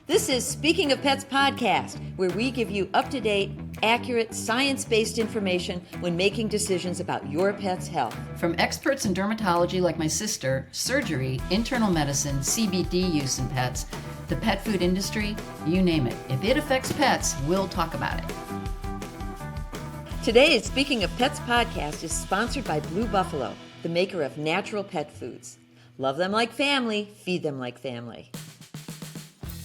This is Speaking of Pets podcast, where we give you up-to-date, accurate, science-based information when making decisions about your pet's health. From experts in dermatology like my sister, surgery, internal medicine, CBD use in pets, the pet food industry, you name it. If it affects pets, we'll talk about it. Today's Speaking of Pets podcast is sponsored by Blue Buffalo, the maker of natural pet foods. Love them like family, feed them like family.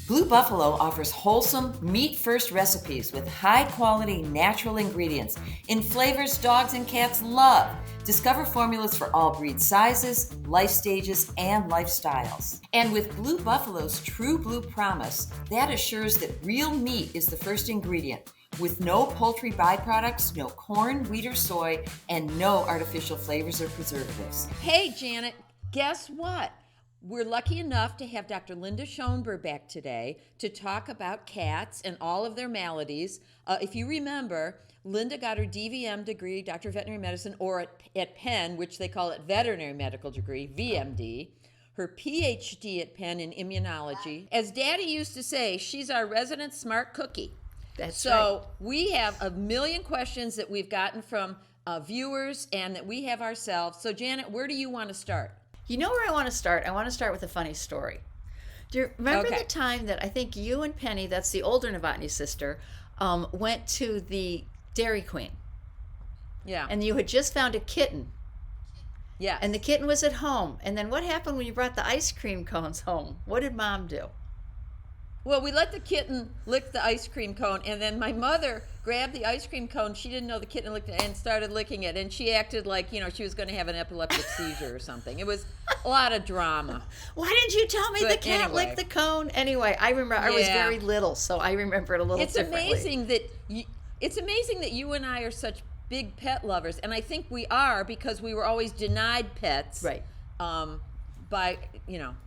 Blue Buffalo offers wholesome, meat-first recipes with high-quality natural ingredients in flavors dogs and cats love. Discover formulas for all breed sizes, life stages, and lifestyles. And with Blue Buffalo's True Blue Promise, that assures that real meat is the first ingredient, with no poultry byproducts, no corn, wheat, or soy, and no artificial flavors or preservatives. Hey, Janet, guess what? We're lucky enough to have Dr. Linda Schoenberg back today to talk about cats and all of their maladies. If you remember, Linda got her DVM degree, Doctor of Veterinary Medicine, or at Penn, which they call it Veterinary Medical Degree, VMD. Her PhD at Penn in immunology. As Daddy used to say, she's our resident smart cookie. That's right. So we have a million questions that we've gotten from viewers and that we have ourselves. So Janet, where do you want to start? you know where I want to start? I want to start with a funny story. Do you remember Okay. the time that I think you and Penny, that's the older Novotny sister, went to the Dairy Queen? Yeah. And you had just found a kitten. Yeah. And the kitten was at home. And then what happened when you brought the ice cream cones home? What did Mom do? Well, we let the kitten lick the ice cream cone, and then my mother grabbed the ice cream cone. She didn't know the kitten licked it and started licking it, and she acted like, she was going to have an epileptic seizure or something. It was a lot of drama. Why didn't you tell me But the cat anyway. licked the cone? Anyway, I remember I was Yeah. very little, so I remember it a little It's differently. amazing that you and I are such big pet lovers, and I think we are because we were always denied pets. Right. Anyway.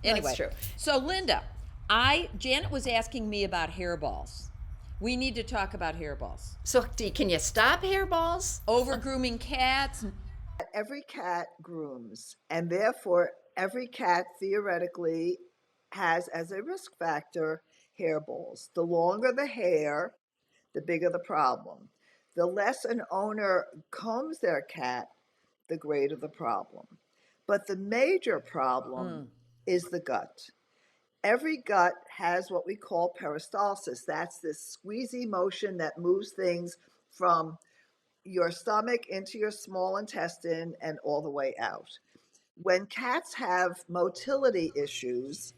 That's true. So Linda, Janet was asking me about hairballs. We need to talk about hairballs. So can you stop hairballs? Over grooming cats. Every cat grooms, and therefore every cat theoretically has as a risk factor hairballs. The longer the hair, the bigger the problem. The less an owner combs their cat, the greater the problem. But the major problem is the gut. Every gut has what we call peristalsis. That's this squeezy motion that moves things from your stomach into your small intestine and all the way out. When cats have motility issues,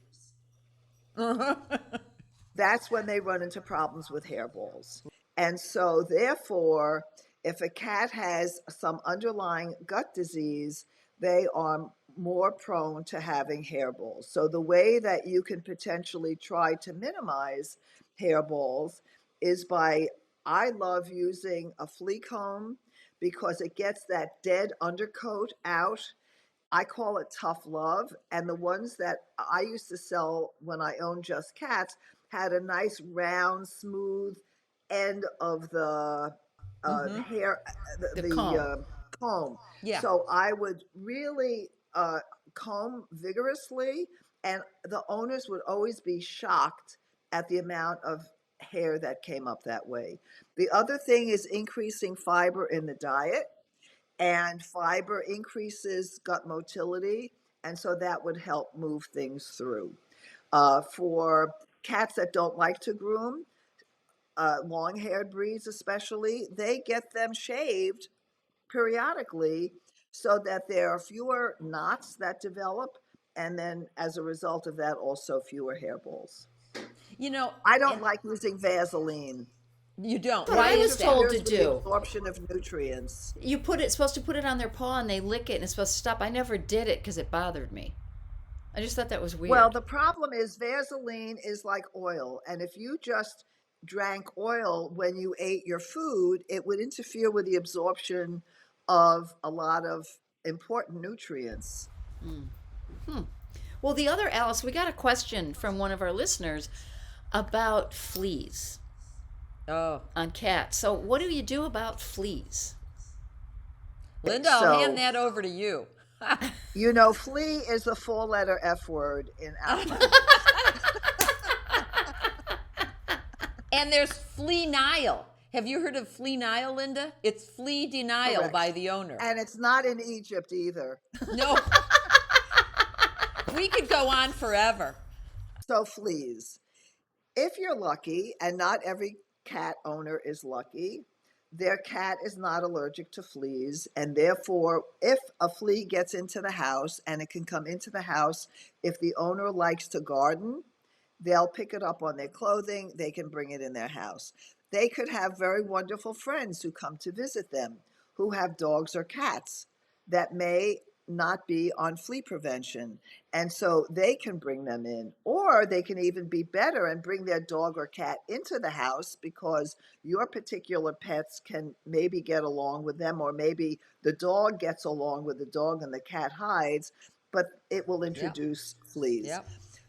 that's when they run into problems with hairballs. And so therefore, if a cat has some underlying gut disease, they are more prone to having hairballs. So the way that you can potentially try to minimize hairballs is I love using a flea comb because it gets that dead undercoat out. I call it tough love. And the ones that I used to sell when I owned Just Cats had a nice round, smooth end of the hair, the comb. Yeah. So I would really comb vigorously, and the owners would always be shocked at the amount of hair that came up that way. The other thing is increasing fiber in the diet, and fiber increases gut motility, and so that would help move things through. For cats that don't like to groom, long-haired breeds especially, they get them shaved periodically so that there are fewer knots that develop, and then as a result of that, also fewer hairballs. I don't like using Vaseline. You don't. But Why I is was that? told to Interferes with the do. absorption of nutrients. Supposed to put it on their paw and they lick it and it's supposed to stop. I never did it because it bothered me. I just thought that was weird. Well, the problem is Vaseline is like oil, and if you just drank oil when you ate your food, it would interfere with the absorption of a lot of important nutrients. Well, the other, Alice, we got a question from one of our listeners about fleas Oh, on cats. So what do you do about fleas? Linda, I'll So- hand that over to you. Flea is a four-letter F word in our And there's flea Nile. Have you heard of flea Nile, Linda? It's flea denial by Correct. the owner. And it's not in Egypt either. No, we could go on forever. So fleas. If you're lucky, and not every cat owner is lucky, their cat is not allergic to fleas. And therefore, if a flea gets into the house, and it can come into the house if the owner likes to garden, they'll pick it up on their clothing, they can bring it in their house. They could have very wonderful friends who come to visit them who have dogs or cats that may not be on flea prevention. And so they can bring them in, or they can even be better and bring their dog or cat into the house because your particular pets can maybe get along with them, or maybe the dog gets along with the dog and the cat hides, but it will Yep. introduce fleas. Yep.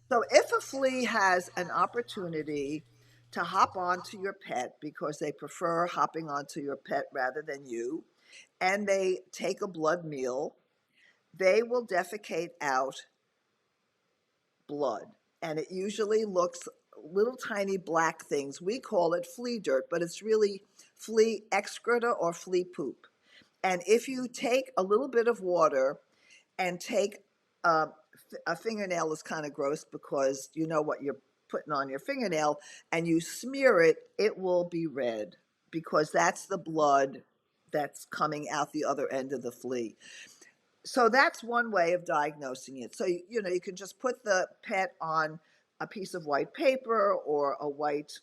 So if a flea has an opportunity to hop onto your pet because they prefer hopping onto your pet rather than you, and they take a blood meal, they will defecate out blood. And it usually looks little tiny black things. We call it flea dirt, but it's really flea excreta or flea poop. And if you take a little bit of water and take a fingernail, is kind of gross because you know what you're putting on your fingernail, and you smear it, it will be red because that's the blood that's coming out the other end of the flea. So that's one way of diagnosing it. So, you know, you can just put the pet on a piece of white paper or a white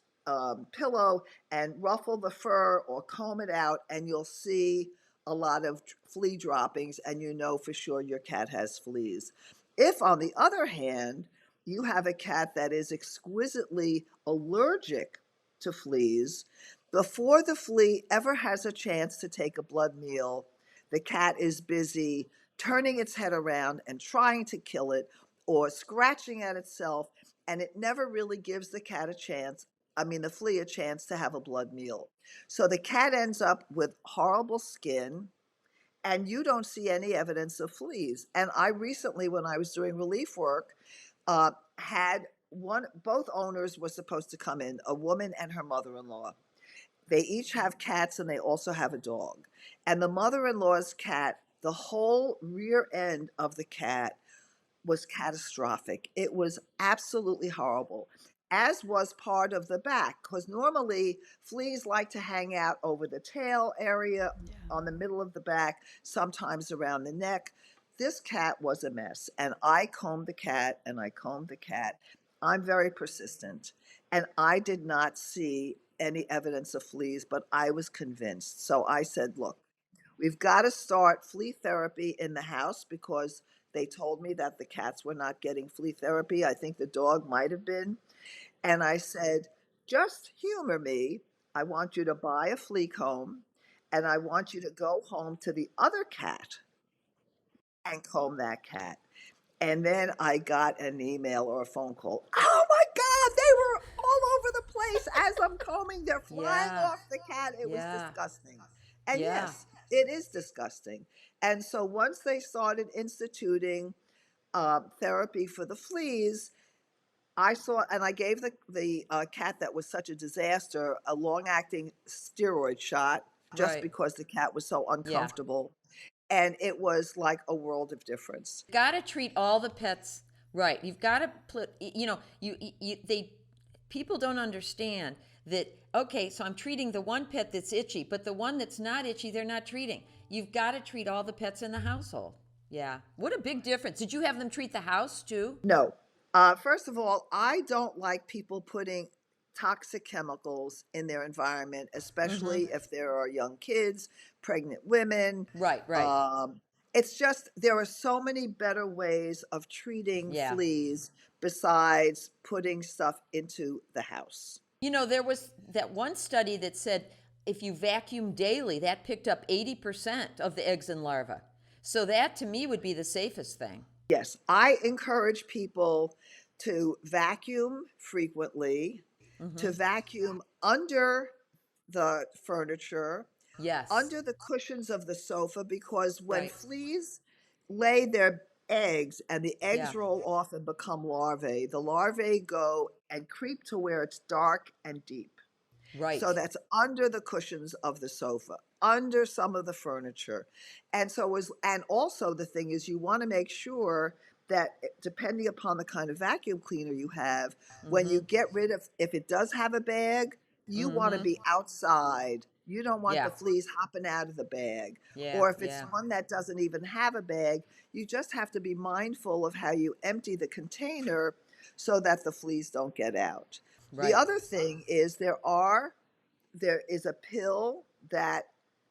pillow and ruffle the fur or comb it out, and you'll see a lot of flea droppings, and you know for sure your cat has fleas. If, on the other hand, you have a cat that is exquisitely allergic to fleas, before the flea ever has a chance to take a blood meal, the cat is busy turning its head around and trying to kill it or scratching at itself, and it never really gives the cat a chance. I mean, the flea a chance to have a blood meal. So the cat ends up with horrible skin, and you don't see any evidence of fleas. And I recently, when I was doing relief work, had both owners were supposed to come in, a woman and her mother-in-law. They each have cats and they also have a dog. And the mother-in-law's cat, the whole rear end of the cat was catastrophic. It was absolutely horrible, as was part of the back, because normally fleas like to hang out over the tail area, on the middle of the back, sometimes around the neck. This cat was a mess, and I combed the cat and I combed the cat. I'm very persistent, and I did not see any evidence of fleas, but I was convinced. So I said, look, we've got to start flea therapy in the house because they told me that the cats were not getting flea therapy. I think the dog might have been. And I said, just humor me. I want you to buy a flea comb, and I want you to go home to the other cat and comb that cat. And then I got an email or a phone call. Oh my God, they were all over the place as I'm combing. They're flying Yeah. off the cat. It was Yeah. disgusting. And Yeah. yes, it is disgusting. And so once they started instituting therapy for the fleas, I saw, and I gave the cat that was such a disaster a long-acting steroid shot just Right. because the cat was so Yeah. uncomfortable. And it was like a world of difference. Got to treat all the pets right. You've got to put, you know, people don't understand that, okay, so I'm treating the one pet that's itchy, but the one that's not itchy, they're not treating. You've got to treat all the pets in the household. Yeah. What a big difference. Did you have them treat the house too? No. First of all, I don't like people putting toxic chemicals in their environment, especially if there are young kids, pregnant women. Right, right. It's just there are so many better ways of treating Yeah. fleas besides putting stuff into the house. You know, there was that one study that said if you vacuum daily, that picked up 80% of the eggs and larvae. So that to me would be the safest thing. Yes, I encourage people to vacuum frequently, to vacuum under the furniture, Yes. under the cushions of the sofa, because when Right. fleas lay their eggs and the eggs Yeah. roll off and become larvae, the larvae go and creep to where it's dark and deep. Right. So that's under the cushions of the sofa, under some of the furniture. And so is and also the thing is you want to make sure that depending upon the kind of vacuum cleaner you have, when you Mhm. get rid of if it does have a bag, you want to Mhm. be outside. You don't want the Yeah. fleas hopping out of the bag. Yeah. Or if it's Yeah. one that doesn't even have a bag, you just have to be mindful of how you empty the container so that the fleas don't get out. The Right. other thing is there is a pill that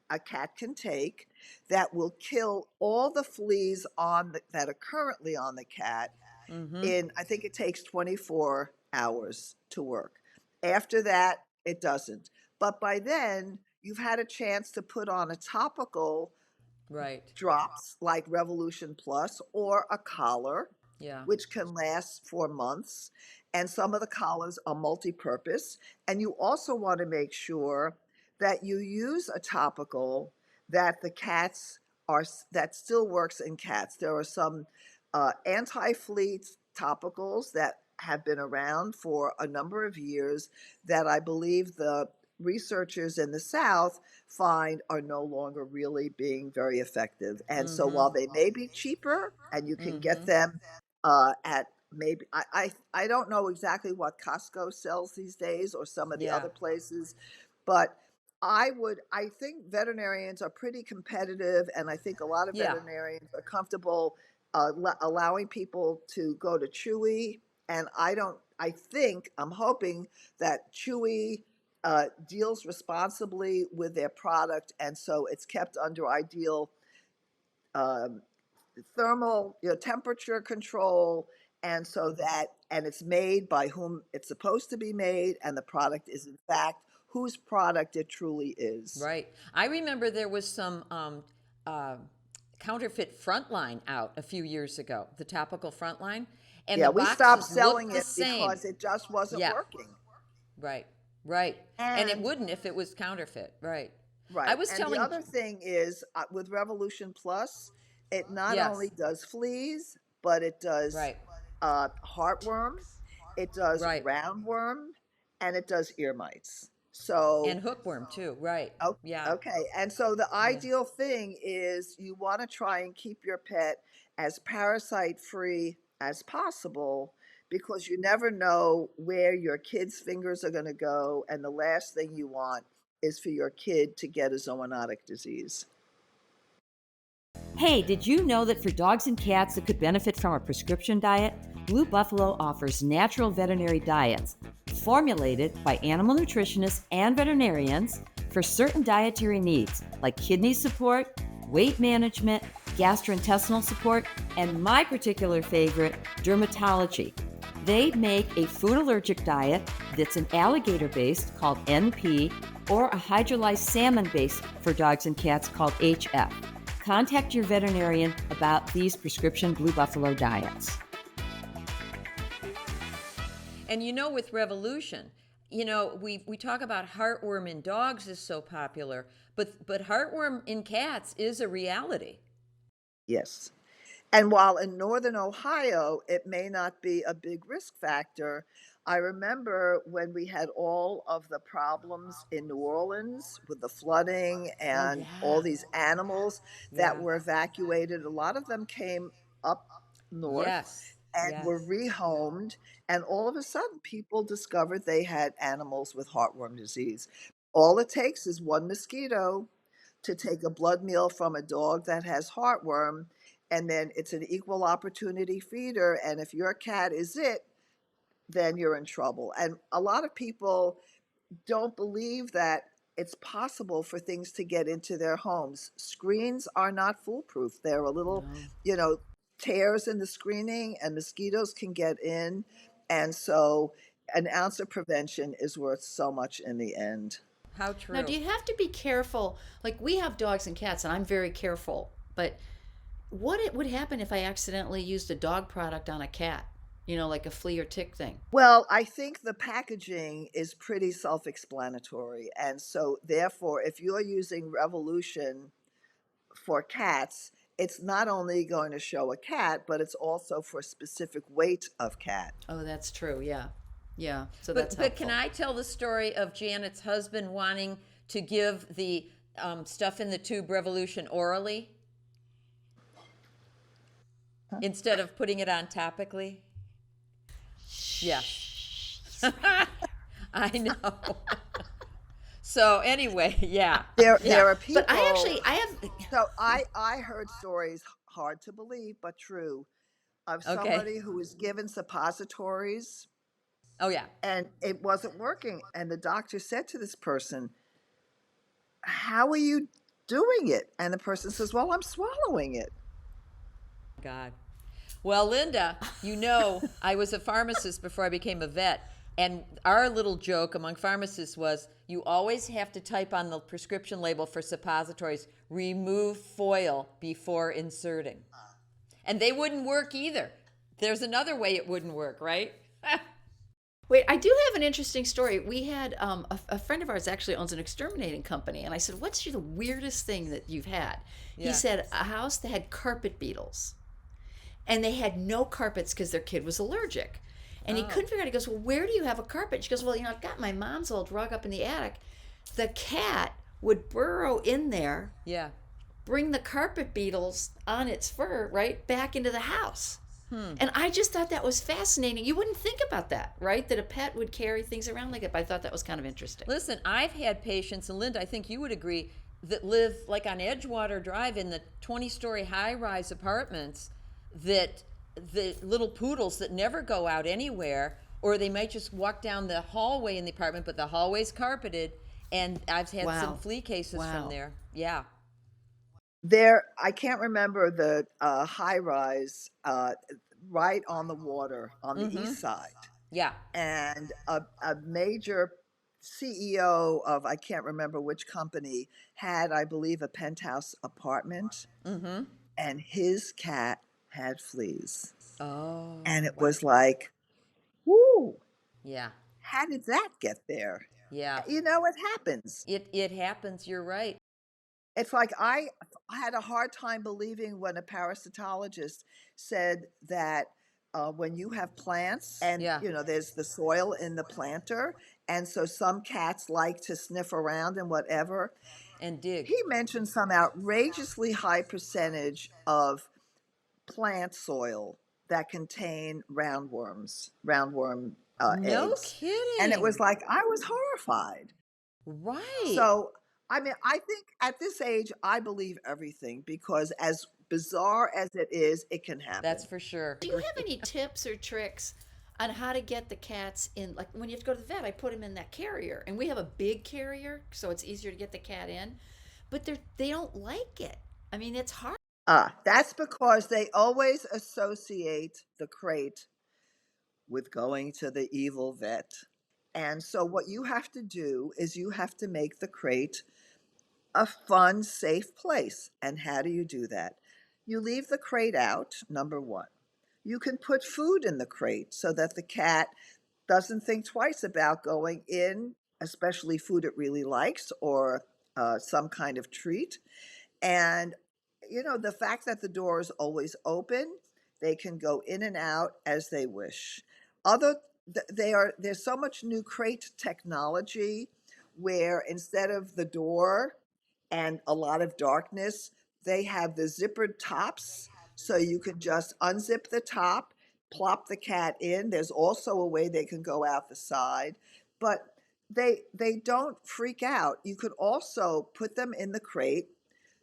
a cat can take that will kill all the fleas that are currently on the cat Mhm. in, I think it takes 24 hours to work. After that, it doesn't. But by then, you've had a chance to put on a topical Right. drops like Revolution Plus or a collar, Yeah. which can last for months. And some of the collars are multi purpose. And you also want to make sure that you use a topical that the cats that still works in cats. There are some anti flea topicals that have been around for a number of years that I believe the researchers in the South find are no longer really being very effective. And so Mhm. while they may be cheaper and you can get Mhm. them at maybe I don't know exactly what Costco sells these days or some of the Yeah. other places, but I think veterinarians are pretty competitive, and I think a lot of Yeah. veterinarians are comfortable allowing people to go to Chewy. And I think I'm hoping that Chewy deals responsibly with their product, and so it's kept under ideal um, thermal, temperature control, and so that and it's made by whom it's supposed to be made, and the product is in fact whose product it truly is. Right. I remember there was some uh, counterfeit Frontline out a few years ago, the topical Frontline, and the Yeah, we stopped boxes looked selling the it same. because it just wasn't Yeah. working. Right. Right. And it And wouldn't if it was counterfeit. Right. I right. was And the telling. other thing is with Revolution Plus, it not only Yes. does fleas, but it does Right. heartworm, it does Right. roundworm, and it does ear mites. So And hookworm too. Right. Oh, Yeah. okay. And so the Yeah. ideal thing is you want to try and keep your pet as parasite free as possible because you never know where your kid's fingers are going to go. And the last thing you want is for your kid to get a zoonotic disease. Hey, did you know that for dogs and cats that could benefit from a prescription diet, Blue Buffalo offers natural veterinary diets formulated by animal nutritionists and veterinarians for certain dietary needs like kidney support, weight management, gastrointestinal support, and my particular favorite, dermatology. They make a food allergic diet that's an alligator based called NP or a hydrolyzed salmon based for dogs and cats called HF. Contact your veterinarian about these prescription Blue Buffalo diets. And with Revolution, we talk about heartworm in dogs is so popular, but heartworm in cats is a reality. Yes. And while in northern Ohio, it may not be a big risk factor, I remember when we had all of the problems in New Orleans with the flooding Oh and all yeah. these animals that Yeah. were evacuated. A lot of them came up north Yes. and were Yes. rehomed. And all of a sudden, people discovered they had animals with heartworm disease. All it takes is one mosquito to take a blood meal from a dog that has heartworm, and then it's an equal opportunity feeder. And if your cat is it, then you're in trouble. And a lot of people don't believe that it's possible for things to get into their homes. Screens are not foolproof. There are little, No. you know, tears in the screening, and mosquitoes can get in. And so, an ounce of prevention is worth so much in the end. How Now, do true. you have to be careful? Like, we have dogs and cats, and I'm very careful. But what it would happen if I accidentally used a dog product on a cat? Like a flea or tick thing. Well, I think the packaging is pretty self-explanatory. And so, therefore, if you're using Revolution for cats, it's not only going to show a cat, but it's also for specific weight of cat. Oh, that's true. Yeah. Yeah, so that's But can helpful. I tell the story of Janet's husband wanting to give the stuff in the tube revolution orally instead of putting it on topically? Yes. I know. So anyway, yeah. There Yeah. are But I people. actually, I have, So I heard stories, hard to believe but true, of Okay. somebody who was given suppositories Oh yeah. and it wasn't working, and the doctor said to this person, "How are you doing it?" And the person says, "Well, I'm swallowing it." God. Well, Linda, you know, I was a pharmacist before I became a vet. And our little joke among pharmacists was you always have to type on the prescription label for suppositories, remove foil before inserting. And they wouldn't work either. There's another way it wouldn't work, right? wait, I do have an interesting story. We had a friend of ours actually owns an exterminating company, and I said, "What's the weirdest thing that you've had?" He Yeah. said, "A house that had carpet beetles, and they had no carpets because their kid was allergic." And he Oh. couldn't figure out. He goes, "Well, where do you have a carpet?" She goes, "Well, I've got my mom's old rug up in the attic." The cat would burrow in there, Yeah. bring the carpet beetles on its fur right back into the house. And I just thought that was fascinating. You wouldn't think about that, right? That a pet would carry things around like that. But I thought that was kind of interesting. Listen, I've had patients, and Linda, I think you would agree, that live like on Edgewater Drive in the 20-story high-rise apartments that the little poodles that never go out anywhere, or they might just walk down the hallway in the apartment, but the hallway's carpeted, and I've had some Wow. flea cases from Wow. there. Yeah. There, I can't remember the high rise right on the water on the east side, Yeah. and a major CEO of, I can't remember which company, had, I believe, a penthouse apartment, and his cat had fleas, and Oh, it wow. was like, whoo, Yeah. how did that get there? Yeah. You know, it happens. It happens, you're right. It's like I had a hard time believing when a parasitologist said that when you have plants and Yeah. there's the soil in the planter, and so some cats like to sniff around and whatever. And dig. He mentioned some outrageously high percentage of plant soil that contain roundworm No eggs, and it was kidding. like I was horrified. Right. So, I mean, I think at this age, I believe everything because as bizarre as it is, it can That's happen. for sure. Do you have any tips or tricks on how to get the cats in? Like when you have to go to the vet, I put them in that carrier, and we have a big carrier, so it's easier to get the cat in. But they don't like it. I mean, it's hard. That's because they always associate the crate with going to the evil vet. And so, what you have to do is you have to make the crate a fun, safe place. And how do you do that? You leave the crate out, number one. You can put food in the crate so that the cat doesn't think twice about going in, especially food it really likes or some kind of treat. And, the fact that the door is always open, they can go in and out as they wish. Other, there's so much new crate technology where instead of the door and a lot of darkness, they have the zippered tops. So you can just unzip the top, plop the cat in. There's also a way they can go out the side, but they don't freak out. You could also put them in the crate,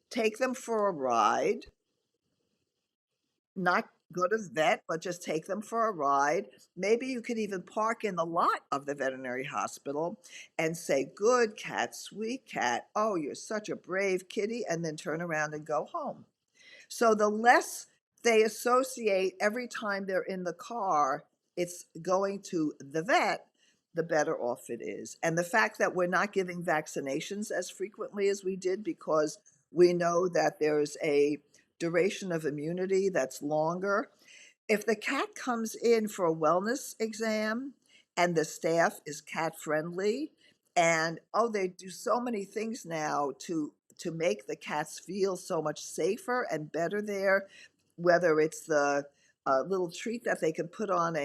take them for a ride, not go to the vet, but just take them for a ride. Maybe you could even park in the lot of the veterinary hospital and say, "Good cat, sweet cat. Oh, you're such a brave kitty," and then turn around and go home. So the less they associate every time they're in the car, it's going to the vet, the better off it is. And the fact that we're not giving vaccinations as frequently as we did because we know that there's a duration of immunity that's longer. If the cat comes in for a wellness exam and the staff is cat friendly, and they do so many things now to make the cats feel so much safer and better there, whether it's the little treat that they can put on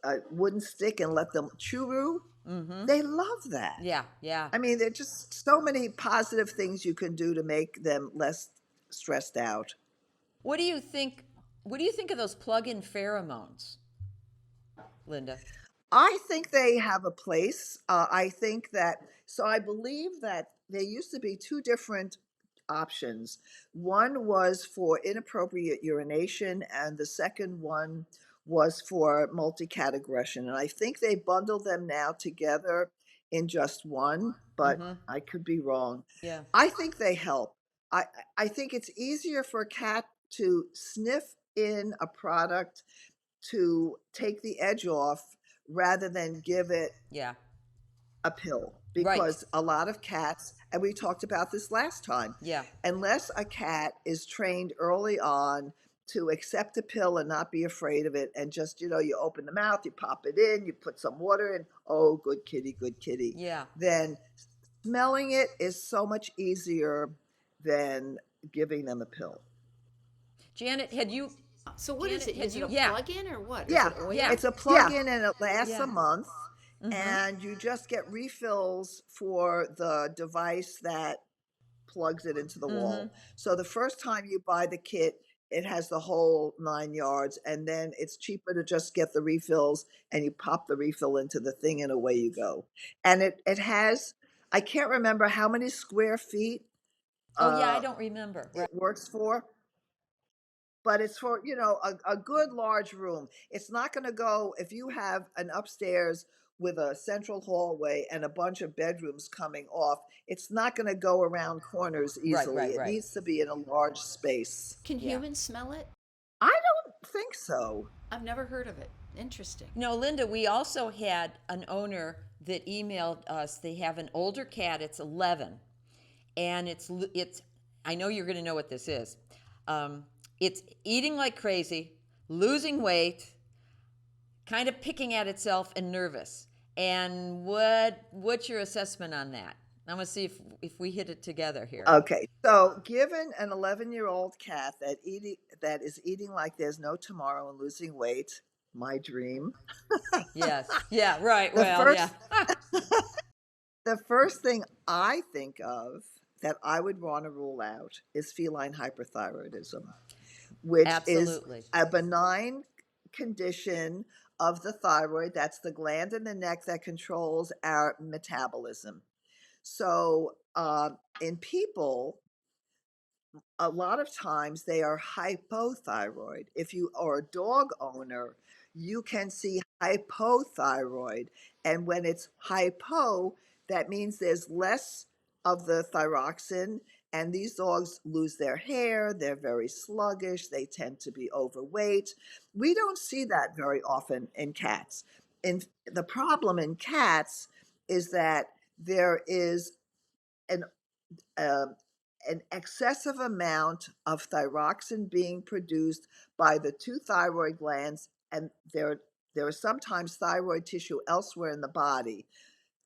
a wooden stick and let them churu. Mm-hmm. They love that. Yeah, yeah. I mean, there are just so many positive things you can do to make them less stressed out. What do you think? What do you think of those plug-in pheromones, Linda? I think they have a place. I think that, so I believe that there used to be two different options. One was for inappropriate urination, and the second one was for multi-cat aggression. And I think they bundle them now together in just one, but Mm-hmm. I could be wrong. Yeah. I think they help. I, I think it's easier for a cat to sniff in a product to take the edge off rather than give it Yeah. a pill, Right. because a lot of cats, and we talked about this last time, Yeah. unless a cat is trained early on to accept a pill and not be afraid of it, and just, you open the mouth, you pop it in, you put some water in, oh, good kitty, Yeah. then smelling it is so much easier than giving them a pill. Janet, had you? So what is Janet, it? had Is it you? a Yeah. plug-in or what? Is Yeah, it oil? Yeah. it's a plug-in and it lasts Yeah. a month, Mm-hmm. and you just get refills for the device that plugs it into the Mm-hmm. wall. So the first time you buy the kit, it has the whole 9 yards, and then it's cheaper to just get the refills, and you pop the refill into the thing and away you go. And it has, I can't remember how many square feet Oh yeah, I uh, don't remember. Right. it works for, but it's for, a good large room. It's not going to go, if you have an upstairs with a central hallway and a bunch of bedrooms coming off, it's not going to go around corners Right. easily. Right. It Right. needs to be in a large space. Can Yeah. humans smell it? I don't think so. I've never heard of it. Interesting. No, Linda, we also had an owner that emailed us. They have an older cat. It's 11, and it's. I know you're going to know what this is. It's eating like crazy, losing weight, kind of picking at itself, and nervous. And what's your assessment on that? I'm going to see if we hit it together here. Okay, so given an 11-year-old cat that is eating like there's no tomorrow and losing weight, my dream. Yes. Yeah. Right. The Well. Yeah. first The first thing I think of that I would want to rule out is feline hyperthyroidism, which is Absolutely. a benign condition of the thyroid. That's the gland in the neck that controls our metabolism. So, in people, a lot of times they are hypothyroid. If you are a dog owner, you can see hypothyroid. And when it's hypo, that means there's less of the thyroxine. And these dogs lose their hair, they're very sluggish, they tend to be overweight. We don't see that very often in cats. And the problem in cats is that there is an um, an excessive amount of thyroxine being produced by the two thyroid glands, and there is sometimes thyroid tissue elsewhere in the body.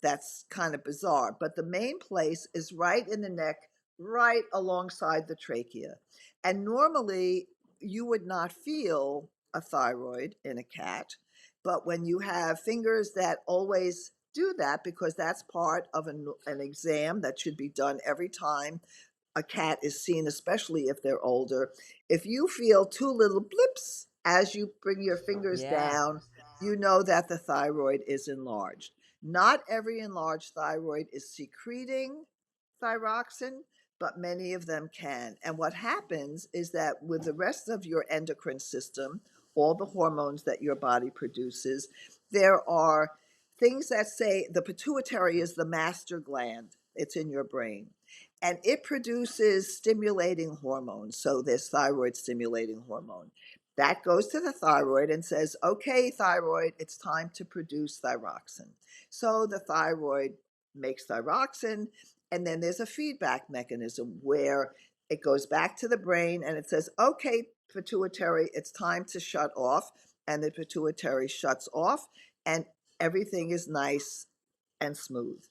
That's kind of bizarre, but the main place is right in the neck, right alongside the trachea. And normally you would not feel a thyroid in a cat, but when you have fingers that always do that, because that's part of an exam that should be done every time a cat is seen, especially if they're older. If you feel two little blips as you bring your fingers Yeah. down, you know that the thyroid is enlarged. Not every enlarged thyroid is secreting thyroxine, but many of them can. And what happens is that with the rest of your endocrine system, all the hormones that your body produces, there are things that say the pituitary is the master gland, it's in your brain. And it produces stimulating hormones. So there's thyroid stimulating hormone. That goes to the thyroid and says, okay, thyroid, it's time to produce thyroxine. So the thyroid makes thyroxine, and then there's a feedback mechanism where it goes back to the brain and it says, okay, pituitary, it's time to shut off. And the pituitary shuts off, and everything is nice and smooth.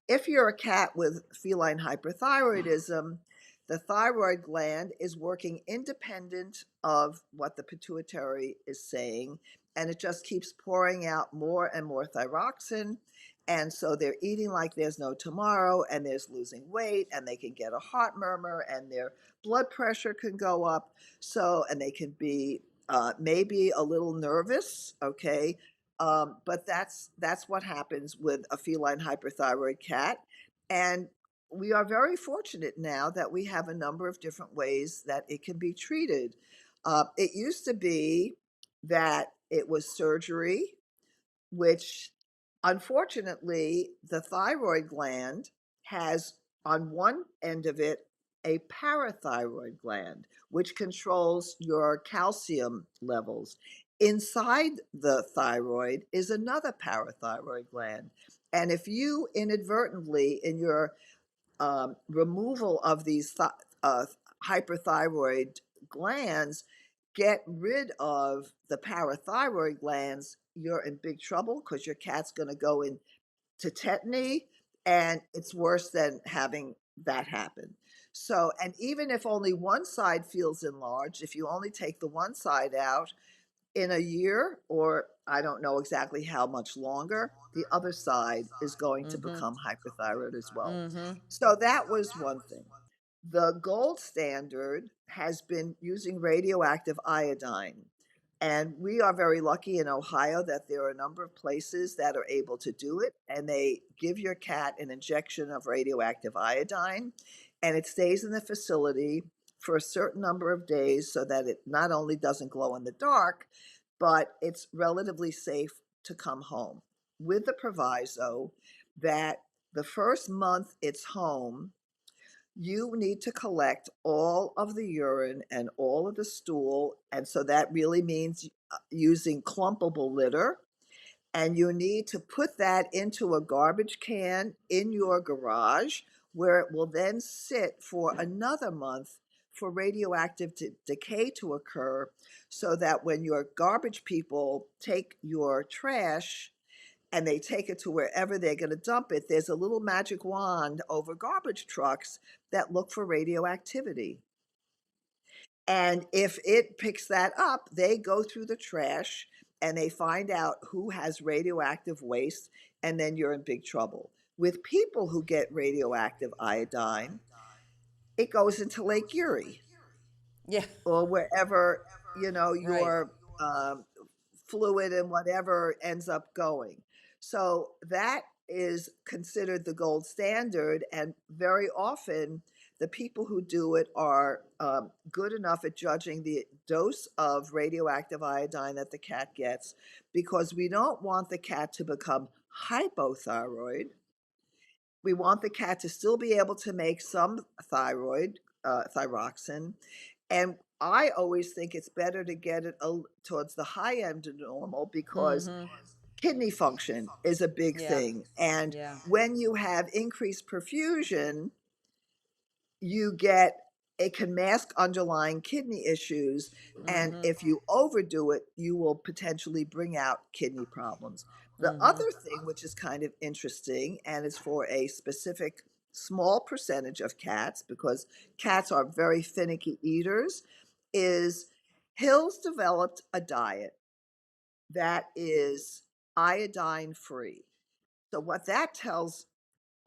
If you're a cat with feline hyperthyroidism, the thyroid gland is working independent of what the pituitary is saying, and it just keeps pouring out more and more thyroxine. And so they're eating like there's no tomorrow, and there's losing weight, and they can get a heart murmur, and their blood pressure can go up. So, and they can be maybe a little nervous, okay? But that's what happens with a feline hyperthyroid cat. And we are very fortunate now that we have a number of different ways that it can be treated. It used to be that it was surgery, which unfortunately the thyroid gland has on one end of it a parathyroid gland, which controls your calcium levels. Inside the thyroid is another parathyroid gland. And if you inadvertently, in your removal of these uh, hyperthyroid glands, get rid of the parathyroid glands, you're in big trouble because your cat's going to go into tetany, and it's worse than having that happen. So, and even if only one side feels enlarged, if you only take the one side out, in a year, or I don't know exactly how much longer, the other side is going to Mm-hmm. become hyperthyroid as well. Mm-hmm. So that was one thing. The gold standard has been using radioactive iodine. And we are very lucky in Ohio that there are a number of places that are able to do it. And they give your cat an injection of radioactive iodine, and it stays in the facility for a certain number of days so that it not only doesn't glow in the dark, but it's relatively safe to come home, with the proviso that the first month it's home, you need to collect all of the urine and all of the stool. And so that really means using clumpable litter. And you need to put that into a garbage can in your garage, where it will then sit for another month for radioactive decay to occur, so that when your garbage people take your trash and they take it to wherever they're going to dump it, there's a little magic wand over garbage trucks that look for radioactivity. And if it picks that up, they go through the trash and they find out who has radioactive waste, and then you're in big trouble. With people who get radioactive iodine, it goes into Lake Erie Yeah. or wherever, Right. your fluid and whatever ends up going. So that is considered the gold standard, and very often the people who do it are good enough at judging the dose of radioactive iodine that the cat gets, because we don't want the cat to become hypothyroid. We want the cat to still be able to make some thyroxine. And I always think it's better to get it towards the high end of normal, because Mm-hmm. kidney function is a big Yeah. thing. And Yeah. when you have increased perfusion, you get it can mask underlying kidney issues. And Mm-hmm. if you overdo it, you will potentially bring out kidney problems. The Mm-hmm. other thing, which is kind of interesting, and is for a specific small percentage of cats, because cats are very finicky eaters, is Hills developed a diet that is iodine free. So, what that tells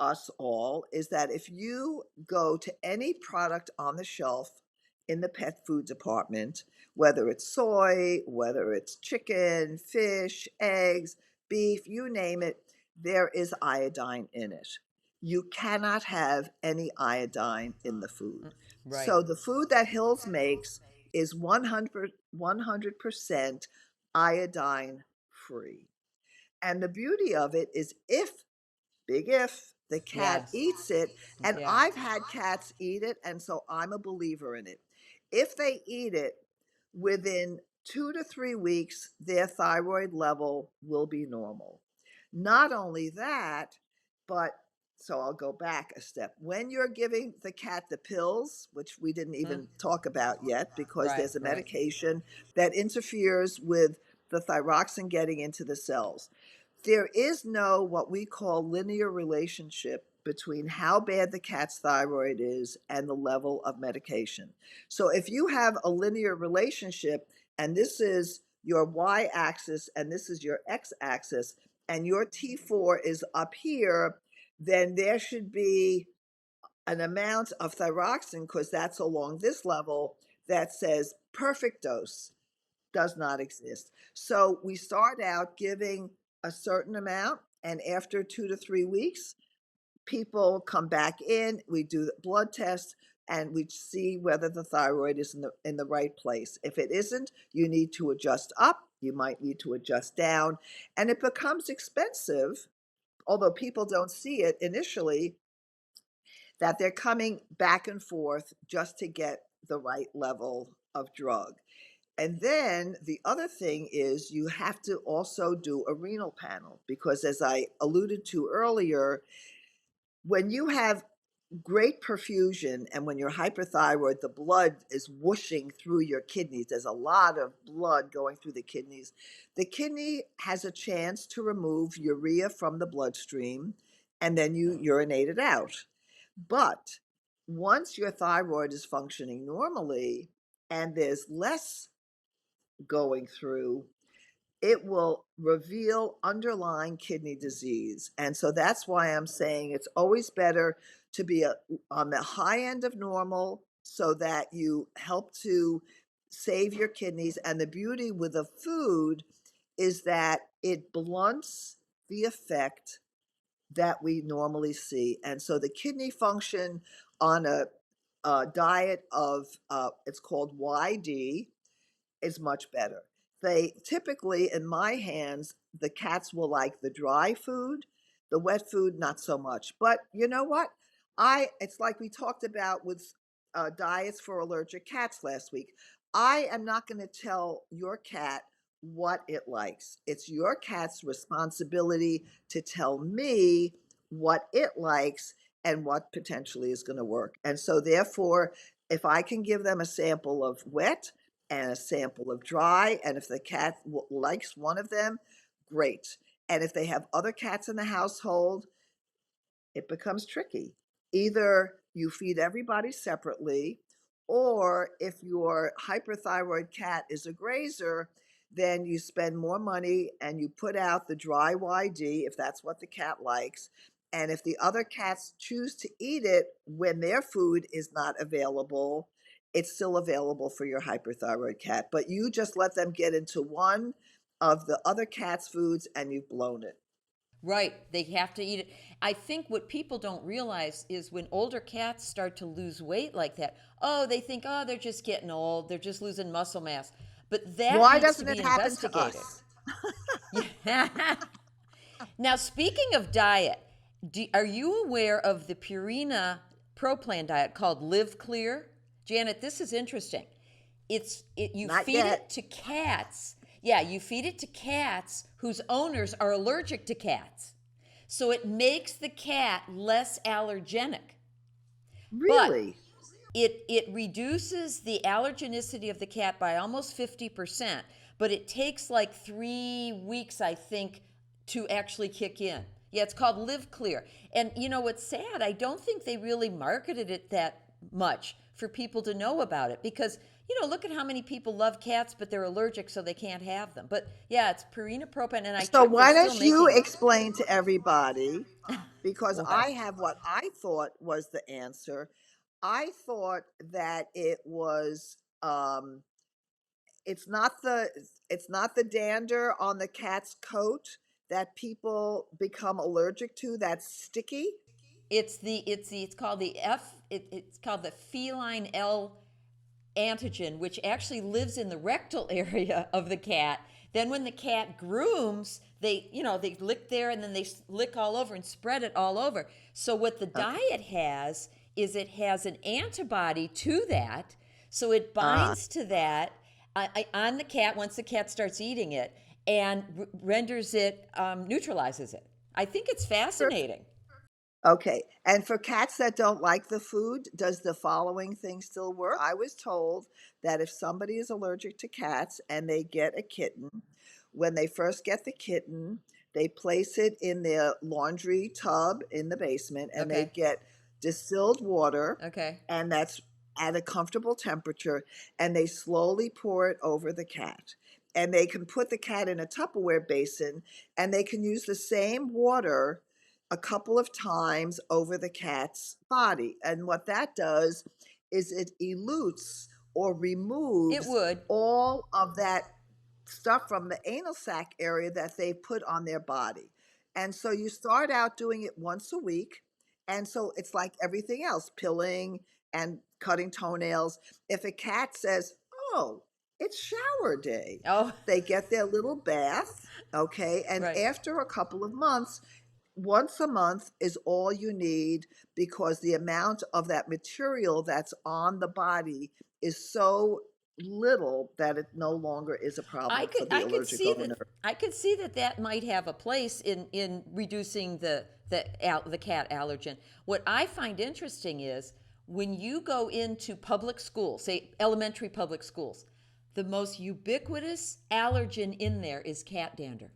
us all is that if you go to any product on the shelf in the pet food department, whether it's soy, whether it's chicken, fish, eggs, beef, you name it, there is iodine in it. You cannot have any iodine in the food. Right. So the food that Hills makes is 100% iodine free. And the beauty of it is, if big if the cat Yes. eats it, and Yeah. I've had cats eat it, and so I'm a believer in it. If they eat it, within 2 to 3 weeks, their thyroid level will be normal. Not only that, but so I'll go back a step. When you're giving the cat the pills, which we didn't Hmm. even talk about yet, because Right. there's a Right. medication that interferes with the thyroxine getting into the cells. There is no what we call linear relationship between how bad the cat's thyroid is and the level of medication. So if you have a linear relationship, and this is your y axis and this is your x axis, and your T4 is up here, then there should be an amount of thyroxine, because that's along this level, that says perfect dose does not exist. So we start out giving a certain amount, and after 2 to 3 weeks, people come back in, we do the blood test, and we see whether the thyroid is in the right place. If it isn't, you need to adjust up, you might need to adjust down, and it becomes expensive, although people don't see it initially, that they're coming back and forth just to get the right level of drug. And then the other thing is you have to also do a renal panel, because as I alluded to earlier, when you have great perfusion and when you're hyperthyroid, the blood is whooshing through your kidneys. There's a lot of blood going through the kidneys. The kidney has a chance to remove urea from the bloodstream, and then you urinate it out. But once your thyroid is functioning normally and there's less going through, it will reveal underlying kidney disease. And so that's why I'm saying it's always better to be on the high end of normal, so that you help to save your kidneys. And the beauty with the food is that it blunts the effect that we normally see. And so the kidney function on a diet of, it's called YD, is much better. They typically, in my hands, the cats will like the dry food, the wet food, not so much. But you know what? It's like we talked about with diets for allergic cats last week. I am not going to tell your cat what it likes. It's your cat's responsibility to tell me what it likes and what potentially is going to work. And so, therefore, if I can give them a sample of wet and a sample of dry, and if the cat likes one of them, great. And if they have other cats in the household, it becomes tricky. Either you feed everybody separately, or if your hyperthyroid cat is a grazer, then you spend more money and you put out the dry YD if that's what the cat likes. And if the other cats choose to eat it when their food is not available, it's still available for your hyperthyroid cat. But you just let them get into one of the other cat's foods and you've blown it. Right. They have to eat it. I think what people don't realize is when older cats start to lose weight like that, oh, they think, oh, they're just getting old, they're just losing muscle mass. But that Why needs to doesn't it be happen to investigated. us? Now, speaking of diet, are you aware of the Purina Pro Plan diet called Live Clear? Janet, this is interesting. You Not feed yet. it to cats. Yeah, you feed it to cats whose owners are allergic to cats. So it makes the cat less allergenic. But Really? it reduces the allergenicity of the cat by almost 50%, but it takes like 3 weeks, I think, to actually kick in. Yeah, it's called Live Clear. And you know what's sad? I don't think they really marketed it that much for people to know about it, because look at how many people love cats, but they're allergic, so they can't have them. But yeah, it's Purina Propan, and I So checked, they're why still don't you making it. explain to everybody? Because Why? I have what I thought was the answer. I thought that it was it's not the it's not the dander on the cat's coat that people become allergic to, that's sticky. It's called it's called the feline L antigen, which actually lives in the rectal area of the cat. Then when the cat grooms, they lick there and then they lick all over and spread it all over. So what the Okay. diet has is it has an antibody to that, so it Ah. binds to that on the cat once the cat starts eating it, and renders it, neutralizes it. I think it's fascinating. Okay. And for cats that don't like the food, does the following thing still work? I was told that if somebody is allergic to cats and they get a kitten, when they first get the kitten, they place it in their laundry tub in the basement and they Okay. get distilled water, Okay. and that's at a comfortable temperature, and they slowly pour it over the cat. and they can put the cat in a Tupperware basin, and they can use the same water a couple of times over the cat's body. And what that does is it elutes or It removes would. all of that stuff from the anal sac area that they put on their body. And so you start out doing it once a week. And so it's like everything else, pilling and cutting toenails. If a cat says, "Oh, it's shower day," Oh, they get their little bath, okay? And right. after a couple of months, once a month is all you need, because the amount of that material that's on the body is so little that it no longer is a problem for the I could allergic see owner. that. I could see that that might have a place in reducing the cat allergen. What I find interesting is when you go into public schools, say elementary public schools, the most ubiquitous allergen in there is cat dander.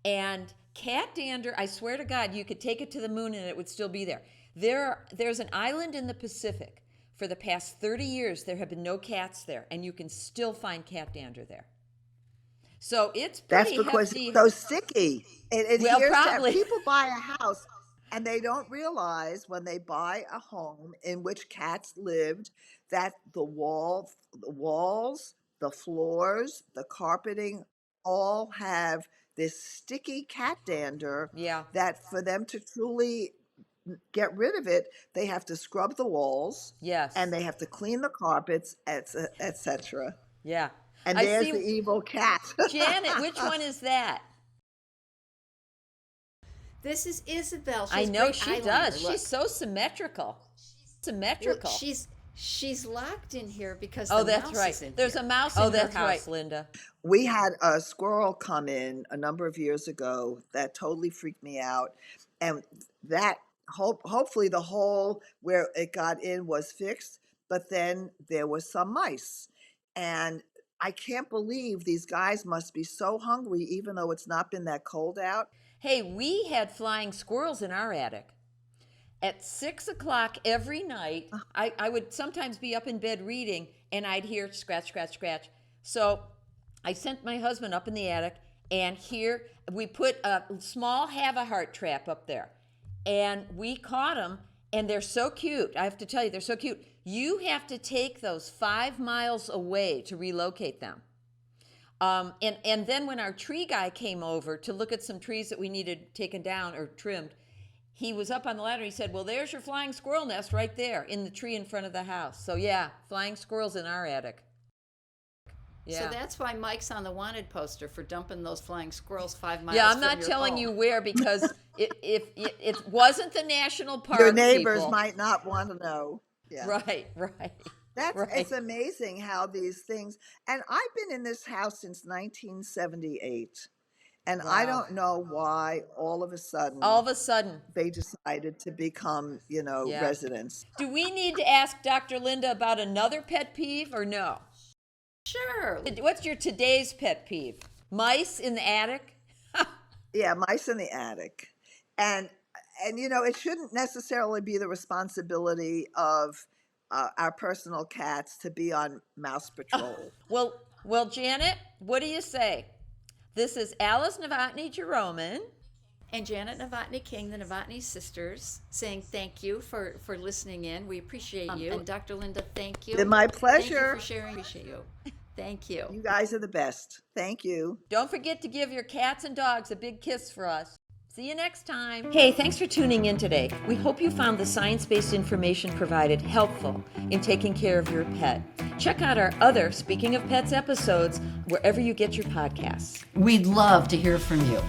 And cat dander, I swear to God, you could take it to the moon and it would still be there. There's an island in the Pacific. For the past 30 years, there have been no cats there, and you can still find cat dander there. So it's That's pretty because hefty. it's so sticky. It Well, adheres probably. people buy a house and they don't realize when they buy a home in which cats lived that the walls, the floors, the carpeting all have this sticky cat dander Yeah. that for them to truly get rid of it, they have to scrub the walls Yes. and they have to clean the carpets, etc. Yeah. And I there's see. the evil cat. Janet, which one is that? This is Isabel. She I has know great she eyeliner. does. Look. She's so symmetrical. Well, Symmetrical. she's locked in here because Oh, the that's mouse right. is in There's here. a mouse Oh, in her that's house, right. Linda. We had a squirrel come in a number of years ago that totally freaked me out. And that hopefully the hole where it got in was fixed, but then there was some mice. And I can't believe these guys must be so hungry, even though it's not been that cold out. Hey, we had flying squirrels in our attic. At 6 o'clock every night, I would sometimes be up in bed reading and I'd hear scratch, scratch, scratch. So I sent my husband up in the attic, and here we put a small have-a-heart trap up there. And we caught them, and they're so cute. I have to tell you, they're so cute. You have to take those 5 miles away to relocate them. And then when our tree guy came over to look at some trees that we needed taken down or trimmed, he was up on the ladder. He said, "Well, there's your flying squirrel nest right there in the tree in front of the house." So yeah, flying squirrels in our attic. Yeah. So that's why Mike's on the wanted poster for dumping those flying squirrels 5 miles. Yeah, I'm from not your telling home. you where, because if it wasn't the national park, Your neighbors people. might not want to know. Yeah. Right, right. That's right. It's amazing how these things, and I've been in this house since 1978, and I Wow. don't know why all of a sudden All of a sudden, they decided to become, Yeah. residents. do we need to ask Dr. Linda about another pet peeve or no? Sure. What's your today's pet peeve? Mice in the attic? Yeah, mice in the attic, and it shouldn't necessarily be the responsibility of our personal cats to be on mouse patrol. Well, Janet, what do you say? This is Alice Novotny Jeroman. And Janet Novotny King, the Novotny sisters, saying thank you for listening in. We appreciate you. And Dr. Linda, thank you. Been my Thank you pleasure. for sharing. Appreciate you. Thank you. You guys are the best. Thank you. Don't forget to give your cats and dogs a big kiss for us. See you next time. Hey, thanks for tuning in today. We hope you found the science-based information provided helpful in taking care of your pet. Check out our other Speaking of Pets episodes wherever you get your podcasts. We'd love to hear from you.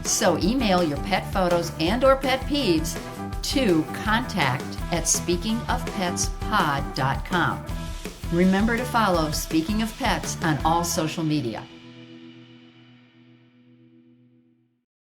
So email your pet photos and or pet peeves to contact@speakingofpetspod.com. Remember to follow Speaking of Pets on all social media.